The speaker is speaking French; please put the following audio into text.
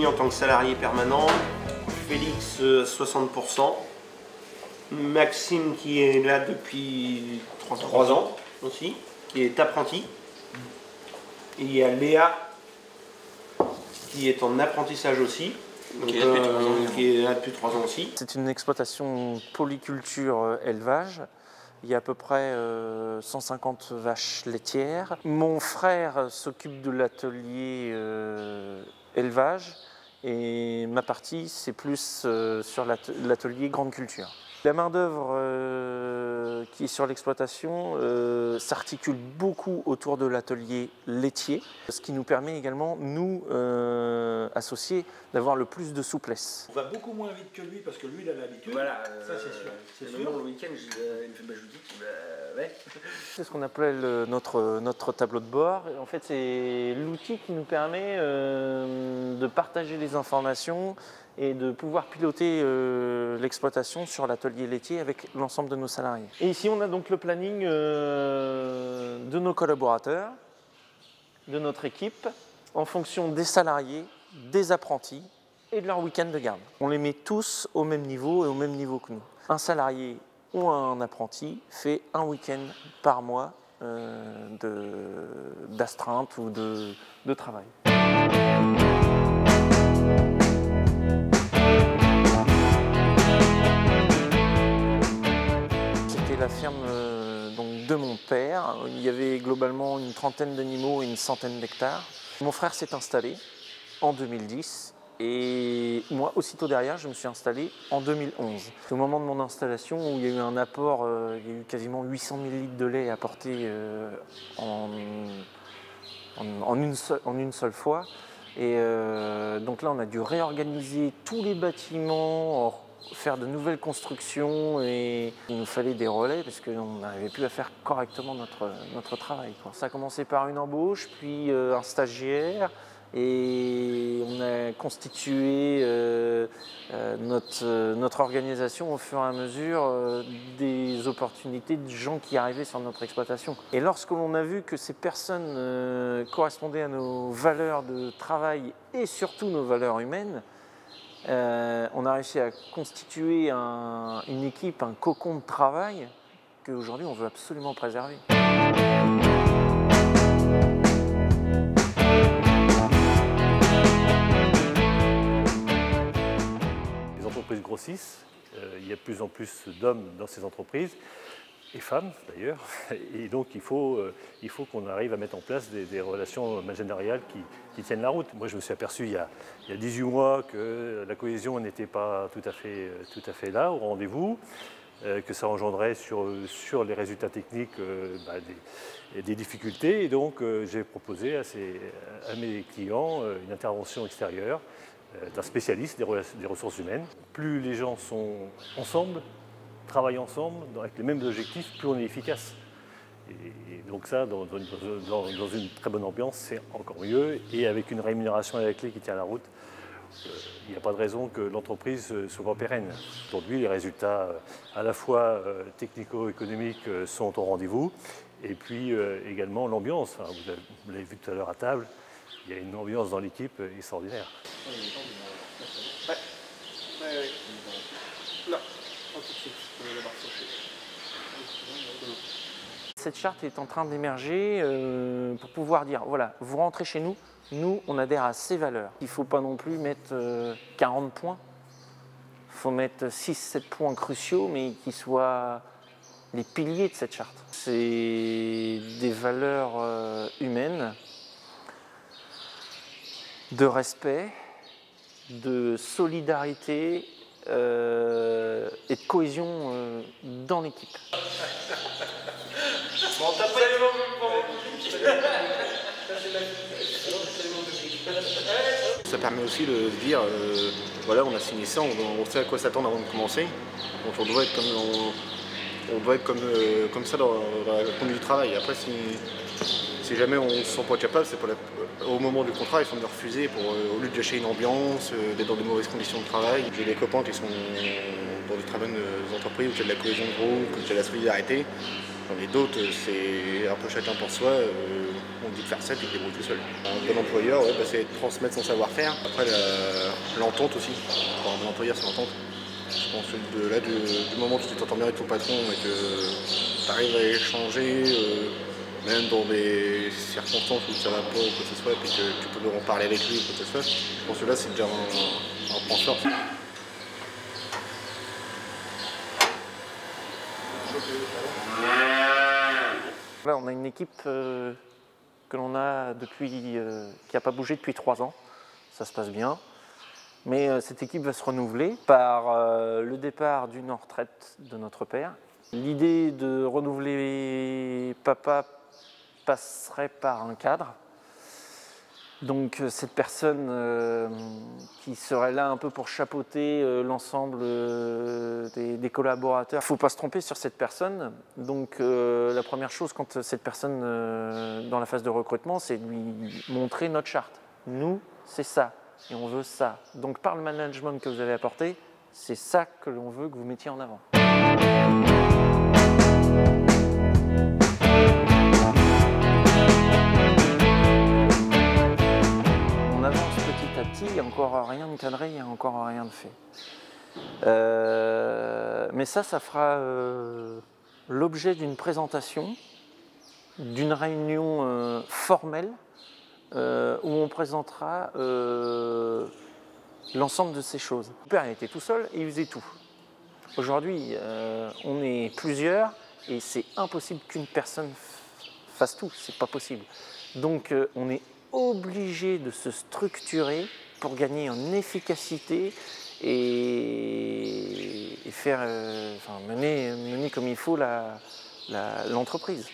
en tant que salarié permanent, Félix 60%, Maxime qui est là depuis 3 ans aussi, qui est apprenti. Et il y a Léa qui est en apprentissage aussi, donc, qui est là depuis 3 ans aussi. C'est une exploitation polyculture élevage. Il y a à peu près 150 vaches laitières. Mon frère s'occupe de l'atelier élevage et ma partie c'est plus sur l'atelier grande culture. La main-d'œuvre qui est sur l'exploitation s'articule beaucoup autour de l'atelier laitier, ce qui nous permet également, nous, associés, d'avoir le plus de souplesse. On va beaucoup moins vite que lui parce que lui il a l'habitude. Voilà, ça c'est sûr. C'est sûr. Le week-end, il me fait je vous dis ouais. C'est ce qu'on appelle notre tableau de bord. En fait, c'est l'outil qui nous permet de partager les informations et de pouvoir piloter l'exploitation sur l'atelier laitier avec l'ensemble de nos salariés. Et ici, on a donc le planning de nos collaborateurs, de notre équipe, en fonction des salariés, des apprentis et de leur week-end de garde. On les met tous au même niveau et au même niveau que nous. Un salarié ou un apprenti fait un week-end par mois d'astreinte ou de travail. La ferme donc, de mon père. Il y avait globalement une trentaine d'animaux et une centaine d'hectares. Mon frère s'est installé en 2010 et moi, aussitôt derrière, je me suis installé en 2011. Au moment de mon installation, où il y a eu un apport, il y a eu quasiment 800 000 litres de lait apportés en une seule fois. Et donc là, on a dû réorganiser tous les bâtiments, faire de nouvelles constructions et il nous fallait des relais parce qu'on n'arrivait plus à faire correctement notre travail. Ça a commencé par une embauche, puis un stagiaire et on a constitué notre organisation au fur et à mesure des opportunités de gens qui arrivaient sur notre exploitation. Et lorsque l'on a vu que ces personnes correspondaient à nos valeurs de travail et surtout nos valeurs humaines, on a réussi à constituer une équipe, un cocon de travail qu'aujourd'hui on veut absolument préserver. Les entreprises grossissent, il y a de plus en plus d'hommes dans ces entreprises, et femmes d'ailleurs, et donc il faut qu'on arrive à mettre en place des relations managériales qui tiennent la route. Moi je me suis aperçu il y a 18 mois que la cohésion n'était pas tout à fait là, au rendez-vous, que ça engendrait sur les résultats techniques des difficultés, et donc j'ai proposé à mes clients une intervention extérieure d'un spécialiste des ressources humaines. Plus les gens sont ensemble, travaillent ensemble, avec les mêmes objectifs, plus on est efficace. Et donc ça, dans une très bonne ambiance, c'est encore mieux. Et avec une rémunération à la clé qui tient la route, il n'y a pas de raison que l'entreprise ne soit pas pérenne. Aujourd'hui, les résultats à la fois technico-économiques sont au rendez-vous. Et puis également l'ambiance. Enfin, vous l'avez vu tout à l'heure à table, il y a une ambiance dans l'équipe extraordinaire. Ouais. Non, pas tout de suite. Cette charte est en train d'émerger pour pouvoir dire, voilà, vous rentrez chez nous, nous on adhère à ces valeurs. Il ne faut pas non plus mettre 40 points, il faut mettre 6-7 points cruciaux, mais qui soient les piliers de cette charte. C'est des valeurs humaines, de respect, de solidarité et de cohésion dans l'équipe. Bon, t'as pas les Ça permet aussi de se dire, voilà, on a signé ça, on sait à quoi s'attendre avant de commencer. Donc on doit être comme ça dans la conduite du travail. Après, si jamais on ne se sent pas capable, c'est au moment du contrat, ils sont de refuser au lieu de gâcher une ambiance, d'être dans de mauvaises conditions de travail. J'ai des copains qui sont dans de très bonnes entreprises où il y a de la cohésion de groupe, où il y a de la solidarité. J'en ai d'autres, c'est un peu chacun pour soi, on dit de faire ça, puis il débrouille tout seul. Un bon employeur, ouais, c'est transmettre son savoir-faire. Après, l'entente aussi. Pour un bon employeur, c'est l'entente. Je pense que du moment où tu t'entends bien avec ton patron et que tu arrives à échanger, même dans des circonstances où ça va pas ou quoi que ce soit, et puis que tu peux en parler avec lui ou quoi que ce soit, je pense que là, c'est déjà un point fort. Là, on a une équipe que l'on a depuis, qui n'a pas bougé depuis 3 ans. Ça se passe bien. Mais cette équipe va se renouveler par le départ d'une retraite de notre père. L'idée de renouveler papa passerait par un cadre. Donc cette personne qui serait là un peu pour chapeauter l'ensemble des collaborateurs. Il ne faut pas se tromper sur cette personne. Donc la première chose quand cette personne dans la phase de recrutement, c'est de lui montrer notre charte. Nous, c'est ça et on veut ça. Donc par le management que vous avez apporté, c'est ça que l'on veut que vous mettiez en avant. Il n'y a encore rien de cadré, il n'y a encore rien de fait. Mais ça fera l'objet d'une présentation, d'une réunion formelle où on présentera l'ensemble de ces choses. Mon père était tout seul et il faisait tout. Aujourd'hui, on est plusieurs et c'est impossible qu'une personne fasse tout, c'est pas possible. Donc on est obligé de se structurer pour gagner en efficacité et faire, mener comme il faut l'entreprise.